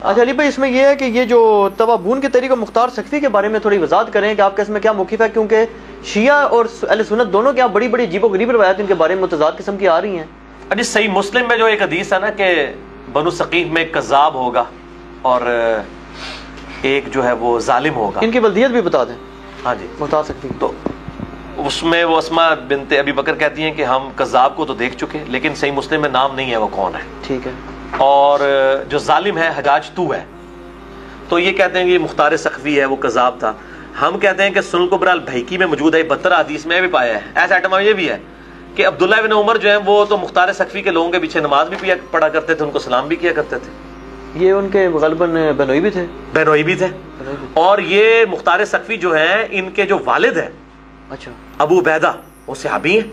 اچھا علی بھائی، اس میں یہ ہے کہ یہ جو تبابون کے طریقہ مختار سقفی کے بارے میں تھوڑی وضاحت کریں کہ آپ کا اس میں کیا موقف ہے، کیونکہ شیعہ اور اہل سنت دونوں کے بڑی بڑی عجیب و غریب روایات ان کے بارے میں متضاد قسم کی آ رہی ہیں. جی صحیح مسلم میں جو ایک حدیث ہے نا کہ بنو ثقیف میں ایک کذاب ہوگا اور ایک جو ہے وہ ظالم ہوگا. ان کی بلدیت بھی بتا دیں. ہاں جی مختار سقفی. تو اس میں وہ اسما بنت ابی بکر کہتی ہیں کہ ہم کذاب کو تو دیکھ چکے لیکن صحیح مسلم میں نام نہیں ہے وہ کون ہے. ٹھیک ہے. اور جو ظالم ہے حجاج تو ہے، تو یہ کہتے ہیں کہ یہ مختار سقفی ہے، وہ کذاب تھا. ہم کہتے ہیں کہ سنن کبری البیہقی میں موجود ہے، 72 حدیث میں بھی پایا ہے. ایسا آئٹم یہ بھی ہے کہ عبداللہ بن عمر جو ہیں وہ تو مختار سقفی کے لوگوں کے پیچھے نماز بھی پڑھا کرتے تھے، ان کو سلام بھی کیا کرتے تھے. یہ ان کے غالباً بنوئی بھی تھے. بنوئی بھی تھے. اور یہ مختار سقفی جو ہیں ان کے جو والد ہیں اچھا ابو عبیدہ، وہ صحابی ہیں.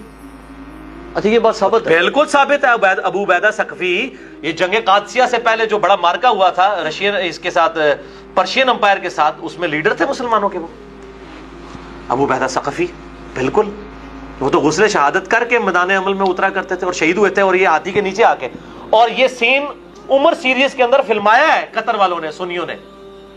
اچھا یہ بات ثابت ہے؟ بالکل ثابت ہے. ابو عبیدہ سقفی یہ جنگ قادسیہ سے پہلے جو بڑا مارکا ہوا تھا رشین اس کے ساتھ پرشین امپائر کے ساتھ، اس میں لیڈر تھے مسلمانوں کے. وہ ابو عبیدہ سقفی بالکل، وہ تو غسل شہادت کر کے میدان عمل میں اترا کرتے تھے اور شہید ہوئے تھے. اور یہ ہاتھی کے نیچے آ کے، اور یہ سین عمر سیریز کے اندر فلمایا ہے قطر والوں نے، سنیوں نے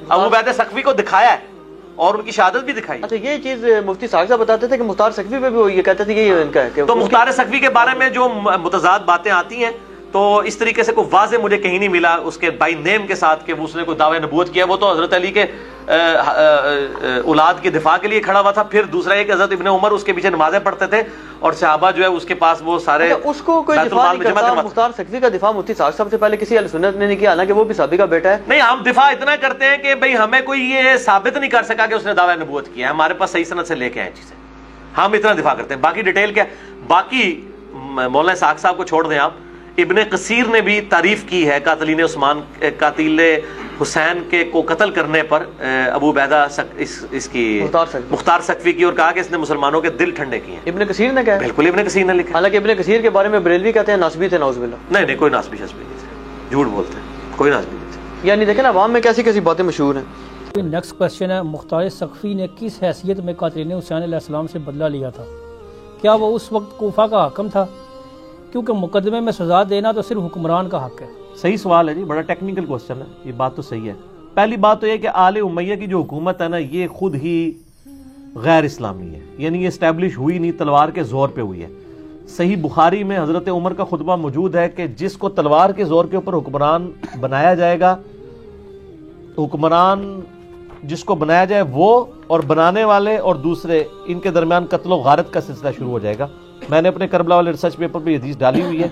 ابو عبیدہ سقفی کو دکھایا ہے اور ان کی شہادت بھی دکھائی. اچھا یہ چیز مفتی صاحب صاحب بتاتے تھے کہ مختار سقفی پہ بھی یہ کہتے تھے کہ یہ ان کا ہے کہ تو مختار سقفی کے بارے میں جو متضاد باتیں آتی ہیں تو اس طریقے سے کوئی واضح مجھے کہیں نہیں ملا اس کے بائی نیم کے ساتھ کہ اس نے کوئی دعوی نبوت کیا. وہ تو حضرت علی کے اولاد کے دفاع کے لیے کھڑا ہوا تھا. پھر دوسرا یہ کہ حضرت ابن عمر اس کے پیچھے نمازیں پڑھتے تھے اور صحابہ جو ہے اس کے پاس وہ سارے اس کو کوئی دفاع نہیں کرتا. مختار سقفی کا دفاع مفتی صاحب صاحب سے پہلے کسی اہل سنت نے نہیں کیا، حالانکہ وہ بھی صحابی کا بیٹا ہے. نہیں، ہم دفاع اتنا کرتے ہیں کہ بھئی ہمیں کوئی یہ ثابت نہیں کر سکا کہ اس نے دعوی نبوت کیا ہے، ہمارے پاس صحیح سند سے لے کے آئے چیزیں، ہم اتنا دفاع کرتے ہیں. باقی ڈیٹیل کیا، باقی مولانا اسحاق صاحب کو چھوڑ دیں آپ. ابن کثیر نے بھی تعریف کی ہے قاتلین عثمان، قاتل حسین کے کو قتل کرنے پر ابو عبیدہ اس کی مختار سقفی کی، اور کہا کہ اس نے مسلمانوں کے دل ٹھنڈے کیے ہیں. ابن کثیر نے کہا؟ بالکل ابن کثیر نے لکھا. حالانکہ ابن کثیر کے بارے میں بریلوی کہتے ہیں ناسبی تھے، نعوذ باللہ. نہیں کوئی ناسبی شسبی نہیں تھے، جھوٹ بولتے ہیں، کوئی ناسبی نہیں تھے. یعنی دیکھیں نا عوام میں کیسی کیسی باتیں مشہور ہیں. نیکسٹ کوشچن ہے، مختار سقفی نے کس حیثیت میں قاتلین حسین علیہ السلام سے بدلہ لیا تھا؟ کیا وہ اس وقت کوفہ کا حاکم تھا؟ کیونکہ مقدمے میں سزا دینا تو صرف حکمران کا حق ہے. صحیح سوال ہے جی، بڑا ٹیکنیکل کوسچن ہے. یہ بات تو صحیح ہے. پہلی بات تو یہ کہ آل امیہ کی جو حکومت ہے نا یہ خود ہی غیر اسلامی ہے، یعنی یہ اسٹیبلش ہوئی نہیں، تلوار کے زور پہ ہوئی ہے. صحیح بخاری میں حضرت عمر کا خطبہ موجود ہے کہ جس کو تلوار کے زور کے اوپر حکمران بنایا جائے گا، حکمران جس کو بنایا جائے وہ اور بنانے والے اور دوسرے، ان کے درمیان قتل و غارت کا سلسلہ شروع ہو جائے گا. میں نے اپنے کربلا والے ریسرچ پیپر پہ یہ حدیث ڈالی ہوئی ہے،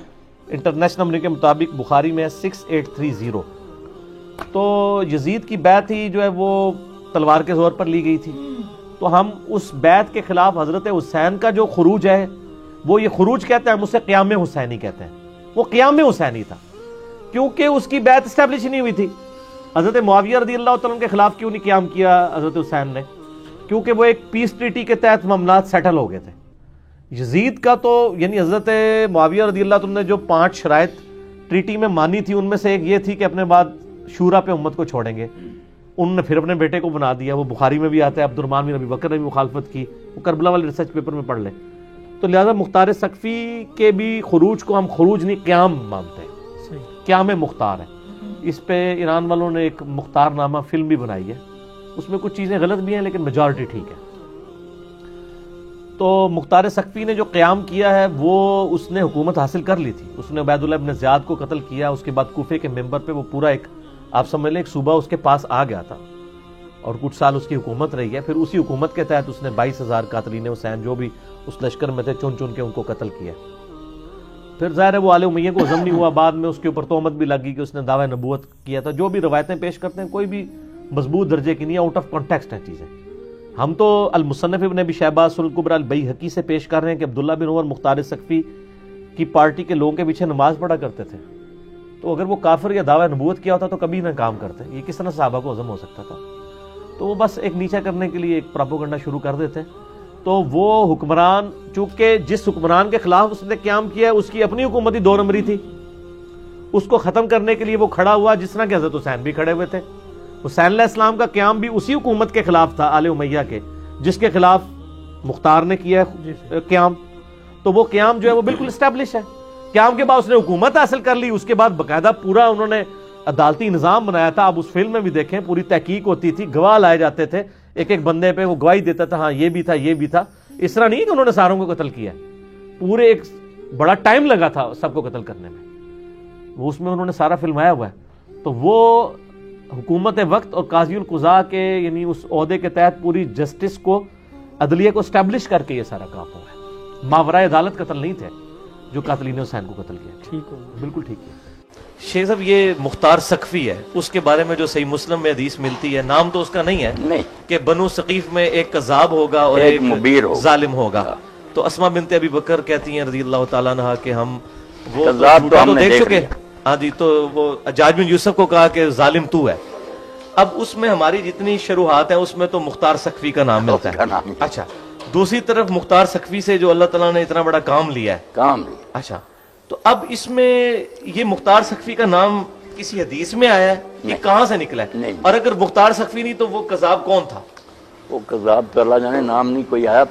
انٹرنیشنل نمبر کے مطابق بخاری میں 6830. تو یزید کی بیعت ہی جو ہے وہ تلوار کے زور پر لی گئی تھی. تو ہم اس بیعت کے خلاف حضرت حسین کا جو خروج ہے وہ یہ خروج کہتے ہیں، ہم اسے قیام حسینی کہتے ہیں. وہ قیام حسینی تھا کیونکہ اس کی بیعت اسٹیبلش نہیں ہوئی تھی. حضرت معاویہ رضی اللہ تعالیٰ عنہ کے خلاف کیوں نہیں قیام کیا حضرت حسین نے؟ کیونکہ وہ ایک پیس ٹریٹی کے تحت معاملات سیٹل ہو گئے تھے. یزید کا تو یعنی حضرت معاویہ رضی اللہ عنہ نے جو 5 شرائط ٹریٹی میں مانی تھی ان میں سے ایک یہ تھی کہ اپنے بعد شورا پہ امت کو چھوڑیں گے. انہوں نے پھر اپنے بیٹے کو بنا دیا. وہ بخاری میں بھی آتا ہے، عبد الرحمن بن ابی بکر نے بھی مخالفت کی، وہ کربلا والے ریسرچ پیپر میں پڑھ لیں. تو لہذا مختار سقفی کے بھی خروج کو ہم خروج نہیں قیام مانتے ہیں، قیام مختار ہے. اس پہ ایران والوں نے ایک مختار نامہ فلم بھی بنائی ہے، اس میں کچھ چیزیں غلط بھی ہیں لیکن میجورٹی ٹھیک ہے. تو مختار سقفی نے جو قیام کیا ہے وہ اس نے حکومت حاصل کر لی تھی. اس نے عبید اللہ ابن زیاد کو قتل کیا، اس کے بعد کوفے کے ممبر پہ وہ پورا ایک آپ سمجھ لیں ایک صوبہ اس کے پاس آ گیا تھا اور کچھ سال اس کی حکومت رہی ہے. پھر اسی حکومت کے تحت اس نے 22,000 قاتلین حسین جو بھی اس لشکر میں تھے چن چن کے ان کو قتل کیا. پھر ظاہر ہے وہ آل امیہ کو ہضم نہیں ہوا، بعد میں اس کے اوپر تہمت بھی لگی کہ اس نے دعوی نبوت کیا تھا. جو بھی روایتیں پیش کرتے ہیں کوئی بھی مضبوط درجے کی نہیں، آؤٹ آف کانٹیکسٹ ہیں چیزیں. ہم تو المصنف ابن ابی شیبہ سنن کبری البیہقی سے پیش کر رہے ہیں کہ عبداللہ بن عمر مختار سقفی کی پارٹی کے لوگوں کے پیچھے نماز پڑھا کرتے تھے. تو اگر وہ کافر یا دعوی نبوت کیا ہوتا تو کبھی نہ کام کرتے. یہ کس طرح صحابہ کو ہضم ہو سکتا تھا؟ تو وہ بس ایک نیچا کرنے کے لیے ایک پراپوگنڈا شروع کر دیتے. تو وہ حکمران چونکہ جس حکمران کے خلاف اس نے قیام کیا اس کی اپنی حکومتی 2 نمبری تھی، اس کو ختم کرنے کے لیے وہ کھڑا ہوا جس طرح کہ حضرت حسین بھی کھڑے ہوئے تھے. حسین علیہ السلام کا قیام بھی اسی حکومت کے خلاف تھا آل امیہ کے جس کے خلاف مختار نے کیا ہے قیام. تو وہ قیام جو ہے وہ بالکل اسٹیبلش ہے. قیام کے بعد اس نے حکومت حاصل کر لی، اس کے بعد باقاعدہ پورا انہوں نے عدالتی نظام بنایا تھا. آپ اس فلم میں بھی دیکھیں پوری تحقیق ہوتی تھی, گواہ لائے جاتے تھے, ایک ایک بندے پہ وہ گواہی دیتا تھا, ہاں یہ بھی تھا یہ بھی تھا. اس طرح نہیں کہ انہوں نے ساروں کو قتل کیا, پورے ایک بڑا ٹائم لگا تھا سب کو قتل کرنے میں, وہ اس میں انہوں نے سارا فلمایا ہوا ہے. تو وہ حکومت وقت اور قاضی القضاء کے یعنی اس عہدے کے تحت پوری جسٹس کو, عدلیہ کو اسٹیبلش کر کے یہ سارا کام ہوا ہے. ماورائے عدالت قتل نہیں تھے جو قاتلین حسین کو قتل کیا. ٹھیک ہو, بالکل ٹھیک ہے. شیخ صاحب یہ مختار سقفی ہے, اس کے بارے میں جو صحیح مسلم میں حدیث ملتی ہے, نام تو اس کا نہیں ہے نہیں کہ بنو ثقیف میں ایک کذاب ہوگا اور ایک مبیر ہوگا, ظالم ہوگا. تو اسما بنت ابی بکر کہتی ہیں رضی اللہ تعالیٰ عنہ کہ ہم وہ کذاب تو ہم نے دیکھ چکے. لیا. ہاں جی, تو وہ حجاج بن یوسف کو کہا کہ ظالم تو ہے. اب اس میں ہماری جتنی شروحات ہیں اس میں تو مختار سقفی کا نام ملتا ہے. اچھا, دوسری طرف مختار سقفی سے جو اللہ تعالیٰ نے اتنا بڑا کام لیا ہے, کام. اچھا, تو اب اس میں یہ مختار سقفی کا نام کسی حدیث میں آیا ہے, یہ کہاں سے نکلا ہے؟ نہیں. اور اگر مختار سقفی نہیں تو وہ کذاب کون تھا؟ وہ کذاب تو اللہ جانے, نام نہیں کوئی آیا.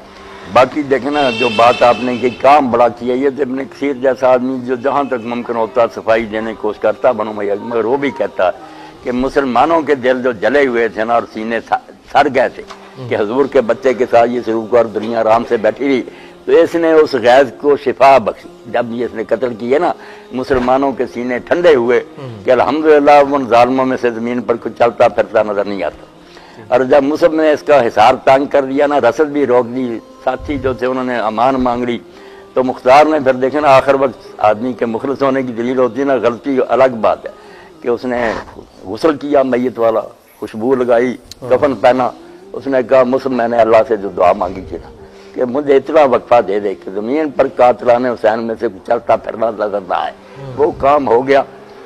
باقی دیکھنا جو بات آپ نے کہ کام بڑا کیا, یہ تو ابن کثیر جیسا آدمی جو جہاں تک ممکن ہوتا صفائی دینے کی کوشش کرتا بنو میاں, مگر وہ بھی کہتا ہے کہ مسلمانوں کے دل جو جلے ہوئے تھے نا اور سینے سڑ گئے تھے کہ حضور کے بچے کے ساتھ یہ سلوک اور دنیا آرام سے بیٹھی رہی, تو اس نے اس غیظ کو شفا بخشی. جب یہ اس نے قتل کیے نا مسلمانوں کے سینے ٹھنڈے ہوئے کہ الحمدللہ ان ظالموں میں سے زمین پر کچھ چلتا پھرتا نظر نہیں آتا. اور جب مصعب نے اس کا حصار تنگ کر دیا نا, رسد بھی روک دی, ساتھی جو تھے انہوں نے امان مانگ لی, تو مختار نے پھر دیکھا نا آخر وقت آدمی کے مخلص ہونے کی دلیل ہوتی ہے نا, غلطی الگ بات ہے کہ اس نے غسل کیا میت والا, خوشبو لگائی, کفن پہنا. اس نے کہا مصعب میں نے اللہ سے جو دعا مانگی تھی نا کہ مجھے اتنا وقفہ دے دے کہ زمین پر قاتلان حسین میں سے چلتا پھرنا نظر نہ آئے. وہ کام ہو گیا.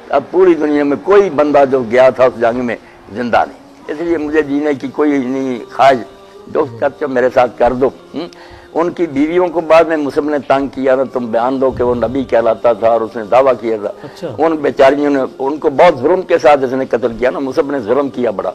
اب پوری دنیا میں کوئی بندہ جو گیا تھا اس جنگ میں زندہ نہیں, اس لیے مجھے جینے کی کوئی نہیں خواہش, جو کرتے میرے ساتھ کر دو. ان کی بیویوں کو بعد میں مصعب نے تنگ کیا نا, تم بیان دو کہ وہ نبی کہلاتا تھا اور اس نے دعویٰ کیا تھا. ان بیچاریوں نے ان کو بہت ظلم کے ساتھ اس نے قتل کیا نا, مصعب نے ظلم کیا بڑا.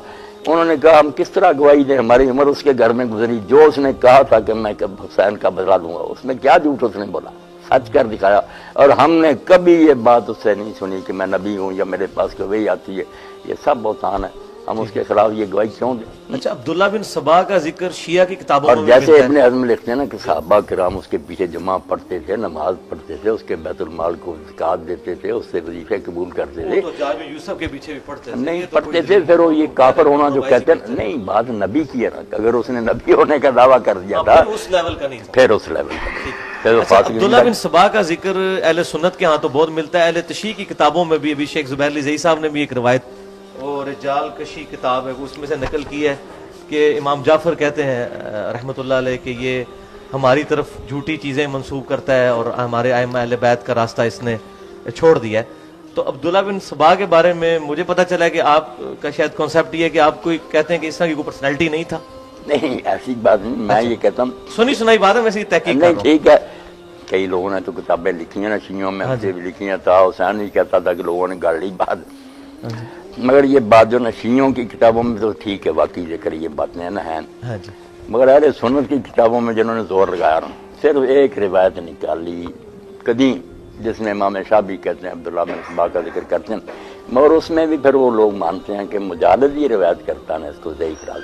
انہوں نے کہا ہم کس طرح گواہی دیں, ہماری عمر اس کے گھر میں گزری, جو اس نے کہا تھا کہ میں حسین کا بدلہ دوں گا, اس میں کیا جھوٹ اس نے بولا, سچ کر دکھایا. اور ہم نے کبھی یہ بات اس سے نہیں سنی کہ میں نبی ہوں یا میرے پاس گواہی آتی ہے. یہ سب بہتان ہے, ہم اس کے خلاف یہ گواہی کیوں دیں؟ اچھا, عبداللہ بن سبا کا ذکر شیعہ کی کتابوں اور میں جیسے ملتا ہے. ابن حزم لکھتے ہیں نا کہ صحابہ کرام اس کے پیچھے جمع پڑھتے تھے, نماز پڑھتے تھے, اس کے بیت المال کو زکات دیتے تھے, اس سے وظیفے قبول کرتے تھے. وہ تو حجاج بن یوسف کے پیچھے بھی پڑھتے تھے. نہیں پڑھتے تھے, پھر وہ یہ کافر ہونا جو کہتے ہیں نہیں, بات نبی کی ہے نا, اگر اس نے نبی ہونے کا دعویٰ کر دیا تھا اس لیول کا نہیں تھا, پھر اس لیول کا. اچھا, عبداللہ بن سبا کا ذکر اہل سنت کے ہاں تو بہت ملتا ہے, اہل تشیع کی کتابوں میں بھی. ابھی شیخ زبیر علی زئی صاحب نے بھی ایک روایت, وہ رجال کشی کتاب ہے, اس میں سے نقل کی ہے کہ امام جعفر کہتے ہیں رحمۃ اللہ علیہ کہ یہ ہماری طرف جھوٹی چیزیں منسوب کرتا ہے اور ہمارے ائمہ اہل بیت کا راستہ اس نے چھوڑ دیا ہے. تو عبداللہ بن سبا کے بارے میں مجھے پتہ چلا ہے کہ آپ کا شاید کانسیپٹ یہ ہے کہ آپ کوئی کہتے ہیں کہ اس طرح کی کوئی پرسنالٹی نہیں تھا. نہیں ایسی بات نہیں, میں یہ کہتا ہوں سنی سنائی بات ہے, ویسے تحقیق نہیں ٹھیک ہے. کئی لوگوں نے تو کتابیں لکھی ہیں نا شیعوں میں, ہم سے بھی لکھی ہیں. تھا حسین بھی کہتا تھا کہ لوگوں نے گاڑ لی بات, مگر یہ بات جو نا شیعوں کی کتابوں میں تو ٹھیک ہے, واقعی ذکر یہ بات نہیں ہے, مگر اہل سنت کی کتابوں میں جنہوں نے زور لگایا نا, صرف ایک روایت نکالی قدیم جس میں امام شافعی کہتے ہیں عبداللہ بن سبا کا ذکر کرتے ہیں, مگر اس میں بھی پھر وہ لوگ مانتے ہیں کہ مجالد یہ روایت کرتا ہے, اس کو ضعیف قرار,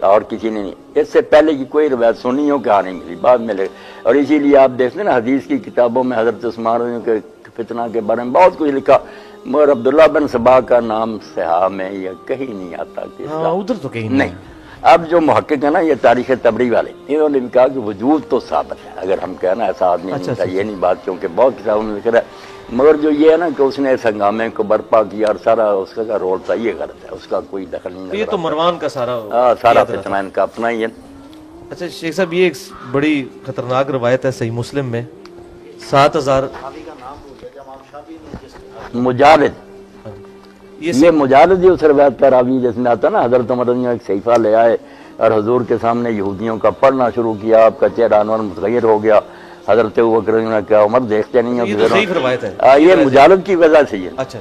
اور کسی نے نہیں. اس سے پہلے کی کوئی روایت سنی ہو کہاں نہیں ملی, بعد میں لے. اور اسی لیے آپ دیکھتے ہیں نا حدیث کی کتابوں میں حضرت عثمان کے فتنہ کے بارے میں بہت کچھ لکھا, مگر عبداللہ بن سبا کا نام صحاح میں یا کہیں نہیں آتا. ادھر تو کہیں نہیں. اب جو محقق ہے نا یہ تاریخ تبری والے, انہوں نے بھی کہا کہ وجود تو ثابت ہے, اگر ہم کہنا ایسا آدمی نہیں تھا, یہ نہیں بات, کیونکہ بہت کتابوں میں ذکر ہے, مگر جو یہ ہے نا کہ اس نے اس ہنگامے کو برپا کیا اور سارا اس کا رول تھا, یہ غلط ہے, اس کا کوئی دخل نہیں. یہ تو مروان کا سارا فتنہ ان کا اپنا ہی ہے. اچھا شیخ صاحب, یہ ایک بڑی خطرناک روایت ہے صحیح مسلم میں, 7000 مجالد, یہ مجالد ہی اس روایت کا راوی جس میں آتا نا, حضرت عمر نے ایک صحیفہ لے آئے اور حضور کے سامنے یہودیوں کا پڑھنا شروع کیا, آپ کا چہرہ انور متغیر ہو گیا. حضرت ابوبکر نے کہا عمر دیکھتے نہیں ہو, یہ مجالد کی وجہ سے یہ. اچھا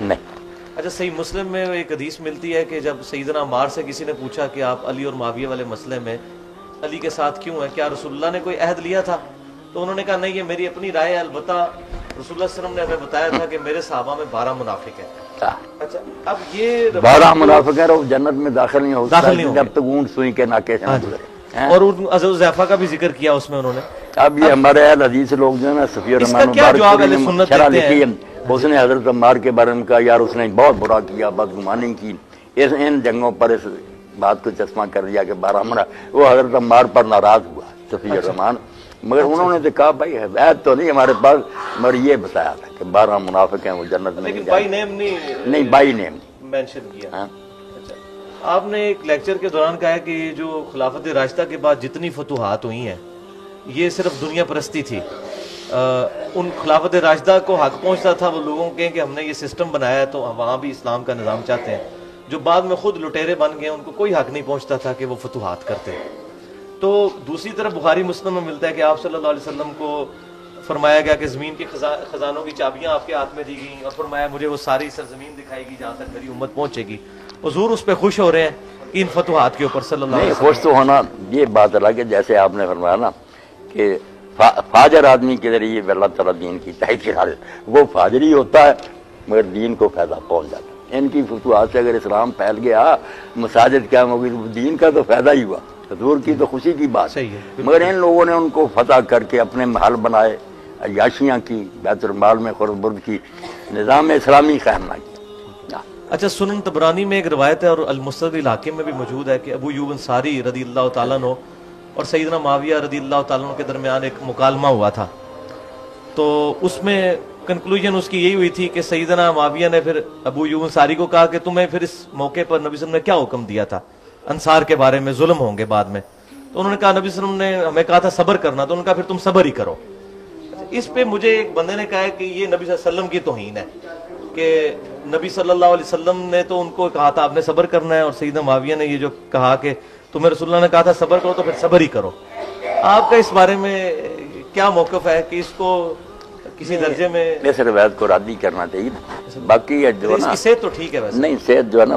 نہیں. اچھا, صحیح مسلم میں ایک حدیث ملتی ہے کہ جب سیدنا عمار سے کسی نے پوچھا کہ آپ علی اور معاویہ والے مسئلے میں علی کے ساتھ کیوں ہیں, کیا رسول اللہ نے کوئی عہد لیا تھا؟ تو انہوں نے کہا نہیں, یہ میری اپنی رائے ہے, البتہ رسول اللہ صلی اللہ علیہ وسلم نے ہمیں بتایا تھا کہ میرے صحابہ میں 12 منافق ہیں. اچھا اب یہ 12 منافق ہیں، وہ جنت میں داخل نہیں ہو داخل نہیں جب تک اونٹ سوئی کے ناکے سے نہ گزرے. اور حضرت کا بھی ذکر کیا اس میں انہوں نے. اب یہ ہمارے اہل حدیث لوگ جو ہے نا، صفی اس کا کیا جواب اہل سنت شرح دیتے لکھی ہیں؟ ہے، اس نے حضرت عمار کے بارے میں کہا یار اس نے بہت برا کیا، بدگمانی کی، ان جنگوں پر اس بات کو چشمہ کر دیا کہ 12 منافق. وہ حضرت عمار پر ناراض ہوا صفی الرحمان، مگر انہوں نے تو کہا بھائی ہدایت تو نہیں ہمارے پاس، مگر یہ بتایا تھا کہ 12 منافق ہیں وہ جنت میں لیکن بائی نیم نہیں، بائی نیم مینشن کیا. اچھا آپ نے ایک لیکچر کے دوران کہا کہ یہ جو خلافت راشدہ کے بعد جتنی فتوحات ہوئی ہیں یہ صرف دنیا پرستی تھی. ان خلافت راشدہ کو حق پہنچتا تھا وہ لوگوں کے کہ ہم نے یہ سسٹم بنایا ہے تو وہاں بھی اسلام کا نظام چاہتے ہیں. جو بعد میں خود لٹیرے بن گئے ان کو کوئی حق نہیں پہنچتا تھا کہ وہ فتوحات کرتے. تو دوسری طرف بخاری مسلم میں ملتا ہے کہ آپ صلی اللہ علیہ وسلم کو فرمایا گیا کہ زمین کے خزانوں کی چابیاں آپ کے ہاتھ میں دی گئیں، اور فرمایا مجھے وہ ساری سرزمین دکھائے گی جہاں تک میری امت پہنچے گی. حضور اس پہ خوش ہو رہے ہیں ان فتوحات کے اوپر صلی اللہ علیہ وسلم. خوش تو ہونا یہ بات الگ ہے، جیسے آپ نے فرمایا نا کہ فاجر آدمی کے ذریعے اللہ تعالیٰ دین کی تائید کرا دے، وہ فاجری ہوتا ہے مگر دین کو فائدہ پہنچ جاتا ہے. ان کی فتوحات سے اگر اسلام پھیل گیا، مساجد قائم ہو گئی، تو دین کا تو فائدہ ہی ہوا، حضور کی تو خوشی کی بات. صحیح ہے. مگر ان لوگوں نے ان کو فتح کر کے اپنے محل بنائے، عیاشیاں کی، بیت المال میں خربرد کی، نظام اسلامی قائم نہ کیا. اچھا سنن طبرانی میں ایک روایت ہے اور المستدرک الحاکم میں بھی موجود ہے کہ ابو ایوب انصاری رضی اللہ تعالیٰ عنہ اور سیدنا معاویہ رضی اللہ تعالیٰ عنہ کے درمیان ایک مکالمہ ہوا تھا. تو اس میں کنکلوژن اس کی یہی ہوئی تھی کہ سیدنا معاویہ نے پھر ابو ایوب انصاری کو کہا کہ تمہیں پھر اس موقع پر نبی صلی اللہ علیہ وسلم نے کیا حکم دیا تھا انصار کے بارے میں، ظلم ہوں گے بعد میں. تو انہوں نے کہا نبی صلی اللہ علیہ وسلم نے ہمیں کہا تھا صبر کرنا، تو انہوں نے کہا پھر تم صبر ہی کرو. اس پہ مجھے ایک بندے نے کہا ہے کہ یہ نبی صلی اللہ علیہ وسلم کی توہین ہے کہ نبی صلی اللہ علیہ وسلم نے تو ان کو کہا تھا آپ نے صبر کرنا ہے، اور سیدنا معاویہ نے یہ جو کہا کہ تمہیں رسول اللہ نے کہا تھا صبر کرو تو پھر صبر ہی کرو. آپ کا اس بارے میں کیا موقف ہے کہ اس کو کسی درجے میں اس روایت کو رد کرنا چاہیے نا؟ باقی جو ہے اس نا کی صحت تو ٹھیک ہے ویسے نہیں، صحت جو ہے نا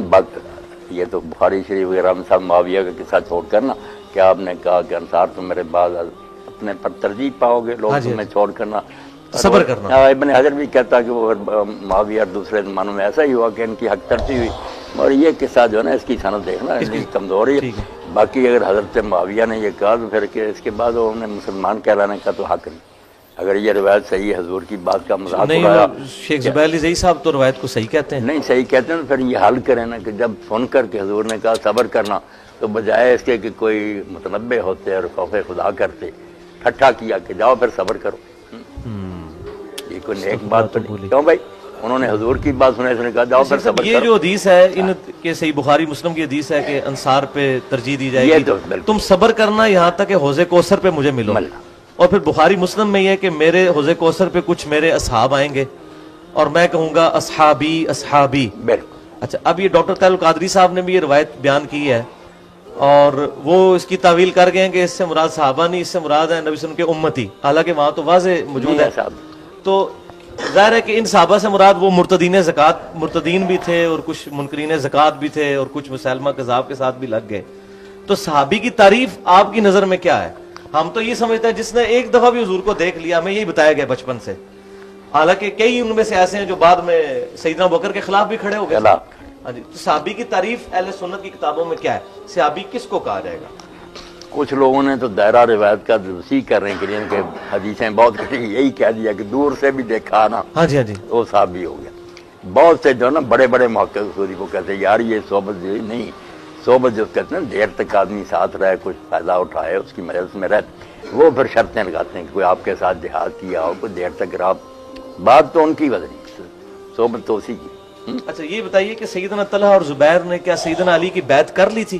یہ تو بخاری شریف وغیرہ میں صاحب معاویہ کا قصہ چھوڑ کر نا کہ آپ نے کہا کہ انصار تم میرے بعد اپنے پر ترجیح پاؤ گے، لوگ تمہیں چھوڑ کرنا صبر کرنا. ابن حجر بھی کہتا کہ وہ معاویہ دوسرے زمانوں میں ایسا ہی ہوا کہ ان کی حق ترجیح ہوئی. اور یہ قصہ جو ہے نا اس کی سند دیکھنا کمزور ہے. باقی اگر حضرت معاویہ نے یہ کہا تو پھر کہ اس کے بعد انہوں نے مسلمان کہلانے کا تو حق نہیں. اگر یہ روایت صحیح ہے، حضور کی بات کا مذاق اڑایا. شیخ زبیر علی زئی صاحب تو روایت کو صحیح کہتے ہیں. نہیں صحیح کہتے ہیں، پھر یہ حل کریں نا کہ جب سن کر کے حضور نے کہا صبر کرنا، تو بجائے اس کے کہ کوئی متنبع ہوتے اور خوف خدا کرتے، ٹھٹھا کیا کہ جاؤ پھر صبر کرو. یہ کوئی نیک بات تو نہیں. کیوں بھائی انہوں نے حضور کی بات سنے، اس نے کہا جاؤ پھر صبر کرو. یہ جو حدیث ہے ان کے صحیح بخاری مسلم کی حدیث ہے کہ انصار پہ ترجیح دی جائے گی، تم صبر کرنا یہاں تک کہ حوض کوثر پہ مجھے ملو. اور پھر بخاری مسلم میں یہ کہ میرے حوض کوثر پہ کچھ میرے اصحاب آئیں گے اور میں کہوں گا اصحابی اصحابی. اچھا اب یہ ڈاکٹر طاہر القادری صاحب نے بھی یہ روایت بیان کی ہے اور وہ اس کی تعویل کر گئے ہیں کہ اس سے مراد صحابہ نہیں، اس سے مراد ہے نبی صلی اللہ علیہ وسلم کے امتی. حالانکہ وہاں تو واضح موجود ہے. تو ظاہر ہے کہ ان صحابہ سے مراد وہ مرتدین زکوٰۃ مرتدین بھی تھے اور کچھ منکرین زکوٰۃ بھی تھے اور کچھ مسلمہ کذاب کے ساتھ بھی لگ گئے. تو صحابی کی تعریف آپ کی نظر میں کیا ہے؟ ہم تو یہ سمجھتے ہیں جس نے ایک دفعہ بھی حضور کو دیکھ لیا، ہمیں یہی بتایا گیا بچپن سے. حالانکہ کئی ان میں سے ایسے ہیں جو بعد میں سیدنا ابوبکر کے خلاف بھی کھڑے ہو گئے. ہاں جی. تو صحابی کی تعریف اہل سنت کی کتابوں میں کیا ہے؟ صحابی کس کو کہا جائے گا؟ کچھ لوگوں نے تو دائرہ روایت کا وسیع کرنے کے لیے کہ حدیثیں بہت کٹی یہی کہہ دیا کہ دور سے بھی دیکھا نا ہاں جی وہ صحابی ہو گیا. بہت سے جو نا بڑے بڑے محقق خودی کو کہتے ہیں یار یہ صحبت جو نہیں، صحبت جو کہتے ہیں دیر تک آدمی ساتھ رہے، کچھ فائدہ اٹھائے، اس کی مجلس میں رہتے، وہ پھر شرطیں لگاتے ہیں کہ کوئی آپ کے ساتھ جہاد کیا ہو، کوئی دیر تک رہا. بات تو ان کی وجہ صحبت تو اسی کی. اچھا یہ بتائیے کہ سیدنا طلحہ اور زبیر نے کیا سیدنا علی کی بیعت کر لی تھی؟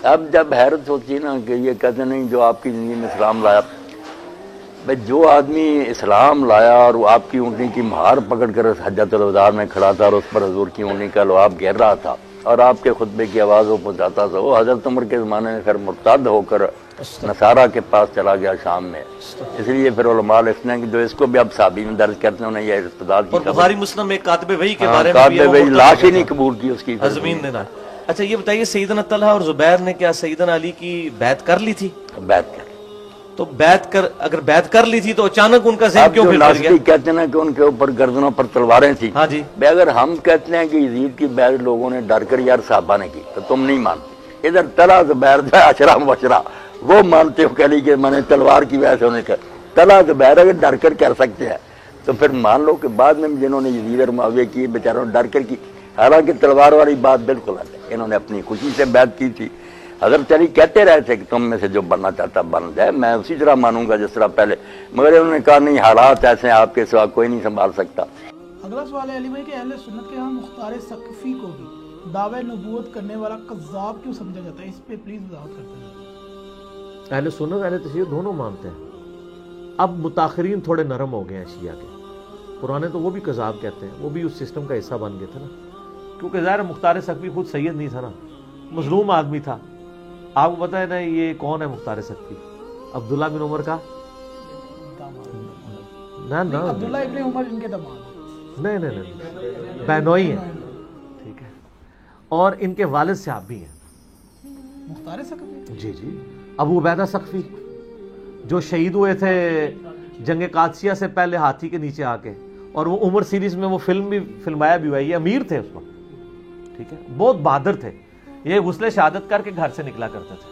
اب جب حیرت ہوتی ہے نا کہ یہ کہتے نہیں جو آپ کی زندگی میں اسلام لایا، بھائی جو آدمی اسلام لایا اور وہ آپ کی اونٹنی کی مہار پکڑ کر حجۃ الوداع میں کھڑا تھا اور اس پر حضور کی اونٹنی کا لعاب گر رہا تھا اور آپ کے خطبے کی آواز وہ پہنچاتا تھا، وہ حضرت عمر کے زمانے میں پھر مرتد ہو کر نصارہ کے پاس چلا گیا شام میں. اس لیے پھر علماء لکھتے ہیں کہ جو اس کو بھی اب صحابی میں درج کرتے ہیں انہیں یہ ارتداد کی. اور بخاری مسلم میں کاتب وحی کے بارے میں بھی کاتب وحی لاش ہی نہیں قبول کی اس کی زمین دینا. اچھا یہ بتائیے سیدنا طلحہ اور زبیر نے کیا سیدنا علی کی بیعت کر لی تھی؟ بیعت کر. تو اگر بیعت کر لی تھی تو اچانک ان کا ذہن اب کیوں جو پھر کر گیا؟ لاسٹی کہتے ہیں کہ ان کے اوپر گردنوں پر تلواریں تھی. ہاں جی. بھائی اگر ہم کہتے ہیں کہ یزید کی بیعت لوگوں نے ڈر کر یار صحابہ نے کی تو تم نہیں مانتے. ادھر طلحہ زبیر جو ہے اشرا مبشرہ وہ مانتے ہو کہ کہ میں نے تلوار کی وجہ سے انہیں کہا. طلحہ زبیر اگر ڈر کر کر سکتے ہیں تو پھر مان لو کہ بعد میں جنہوں نے یزید اور معاویہ کی بیچاروں نے ڈر کر کی. حالانکہ تلوار والی بات بالکل الگ ہے. انہوں نے اپنی خوشی سے بیعت کی تھی. حضرت علی کہتے رہے تھے کہ تم میں سے جو بننا چاہتا بن جائے, میں اسی طرح مانوں گا جس طرح پہلے, مگر انہوں نے کہا نہیں حالات ایسے ہیں آپ کے سوا کوئی نہیں سنبھال سکتا. اگلا سوال ہے علی بھائی کہ اہل سنت کے ہاں مختار ثقفی کو بھی دعوی نبوت کرنے والا کذاب کیوں سمجھا جاتا ہے؟ اس پہ پلیز وضاحت کرتے ہیں. اہل سنت اہل تشیع دونوں مانتے ہیں. اب متاخرین تھوڑے نرم ہو گئے ہیں شیعہ کے, پرانے تو وہ بھی کذاب کہتے ہیں, وہ بھی اس سسٹم کا حصہ بن گئے تھے نا, کیونکہ ظاہر مختار ثقفی خود سید نہیں تھا نا, مظلوم آدمی تھا. آپ کو پتا ہے نا یہ کون ہے مختار ثقفی؟ عبداللہ بن عمر کا نہ عبداللہ ابن عمر ان کے داماد نہیں بینوئی ہیں, ٹھیک ہے, اور ان کے والد صاحب بھی ہیں مختار ثقفی. جی ابو عبیدہ ثقفی جو شہید ہوئے تھے جنگ قادسیہ سے پہلے ہاتھی کے نیچے آ کے, اور وہ عمر سیریز میں وہ فلم بھی فلمایا بھی ہوا ہے. یہ امیر تھے اس وقت, ٹھیک ہے, بہت بہادر تھے. یہ غسل شہادت کر کے گھر سے نکلا کرتے تھے,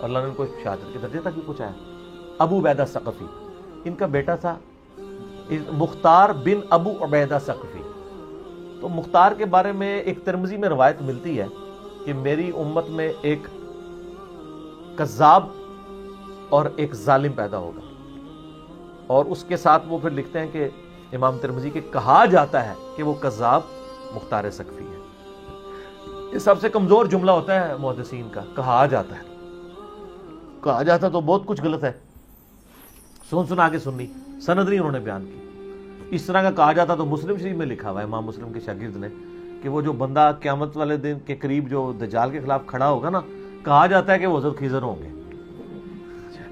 اللہ نے ان کو شہادت کے درجے تک بھی پہنچایا. ابو عبیدہ ثقفی ان کا بیٹا تھا مختار بن ابو عبیدہ ثقفی. تو مختار کے بارے میں ایک ترمذی میں روایت ملتی ہے کہ میری امت میں ایک کذاب اور ایک ظالم پیدا ہوگا, اور اس کے ساتھ وہ پھر لکھتے ہیں کہ امام ترمذی کے کہا جاتا ہے کہ وہ کذاب مختار ثقفی ہے. یہ سب سے کمزور جملہ ہوتا ہے محدثین کا, کہا جاتا ہے. کہا جاتا تو بہت کچھ غلط ہے, سنا کے سننی, سند نہیں انہوں نے بیان کی. اس طرح کا کہا جاتا تو مسلم شریف میں لکھا ہوا ہے امام مسلم کے شاگرد نے کہ وہ جو بندہ قیامت والے دن کے قریب جو دجال کے خلاف کھڑا ہوگا نا, کہا جاتا ہے کہ وہ حضرت خضر ہوں گے.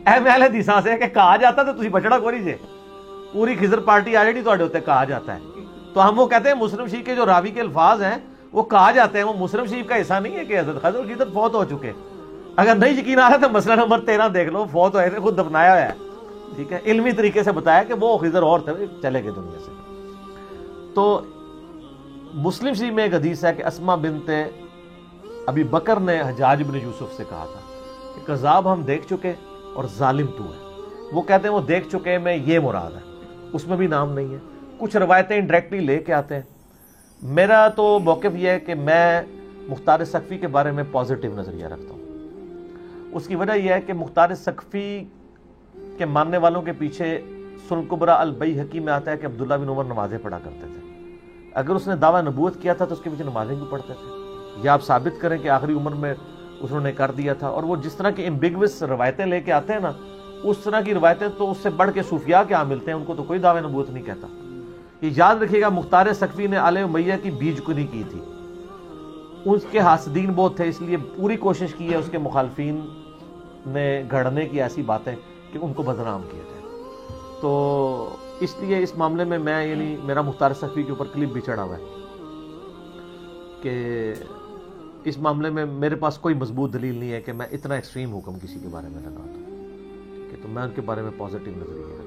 اہم اہل حدیثاں سے کہ کہا جاتا تو تسی بچڑا کوئی نہیں جے, پوری خضر پارٹی آلریڈی تواڈے ہوتے کہا جاتا ہے. تو ہم وہ کہتے ہیں مسلم شریف کے جو راوی کے الفاظ ہیں وہ کہا جاتے ہیں, وہ مسلم شریف کا حصہ نہیں ہے کہ حضرت خضر خضر فوت ہو چکے. اگر نہیں یقین آ رہا تو مسئلہ نمبر 13 دیکھ لو, فوت ہوئے تھے, خود دفنایا ہوا ہے, ٹھیک ہے, علمی طریقے سے بتایا کہ وہ خضر اور تھے, چلے گئے دنیا سے. تو مسلم شریف میں ایک حدیث ہے کہ اسما بنت ابی بکر نے حجاج بن یوسف سے کہا تھا کہ کذاب ہم دیکھ چکے اور ظالم تو ہے. وہ کہتے ہیں وہ دیکھ چکے میں یہ مراد ہے, اس میں بھی نام نہیں ہے. کچھ روایتیں انڈائریکٹلی لے کے آتے ہیں. میرا تو موقف یہ ہے کہ میں مختار ثقفی کے بارے میں پازیٹیو نظریہ رکھتا ہوں. اس کی وجہ یہ ہے کہ مختار ثقفی کے ماننے والوں کے پیچھے سنن کبریٰ البیہقی میں آتا ہے کہ عبداللہ بن عمر نمازیں پڑھا کرتے تھے. اگر اس نے دعویٰ نبوت کیا تھا تو اس کے پیچھے نمازیں بھی پڑھتے تھے, یا آپ ثابت کریں کہ آخری عمر میں انہوں نے کر دیا تھا. اور وہ جس طرح کی امبیگوس روایتیں لے کے آتے ہیں نا, اس طرح کی روایتیں تو اس سے بڑھ کے صوفیاء کے ہاں ملتے ہیں, ان کو تو کوئی دعوی نبوت نہیں کہتا. یہ یاد رکھیے گا مختار ثقفی نے آل امیہ کی بیج کنی کی تھی. اس کے حاسدین بہت تھے, اس لیے پوری کوشش کی ہے اس کے مخالفین نے گھڑنے کی ایسی باتیں کہ ان کو بدنام کیا جائے. تو اس لیے اس معاملے میں یعنی میرا مختار ثقفی کے اوپر کلپ بھی چڑھا ہوا ہے کہ اس معاملے میں میرے پاس کوئی مضبوط دلیل نہیں ہے کہ میں اتنا ایکسٹریم حکم کسی کے بارے میں لگا دوں, تو میں ان کے بارے میں پازیٹیو نظریہ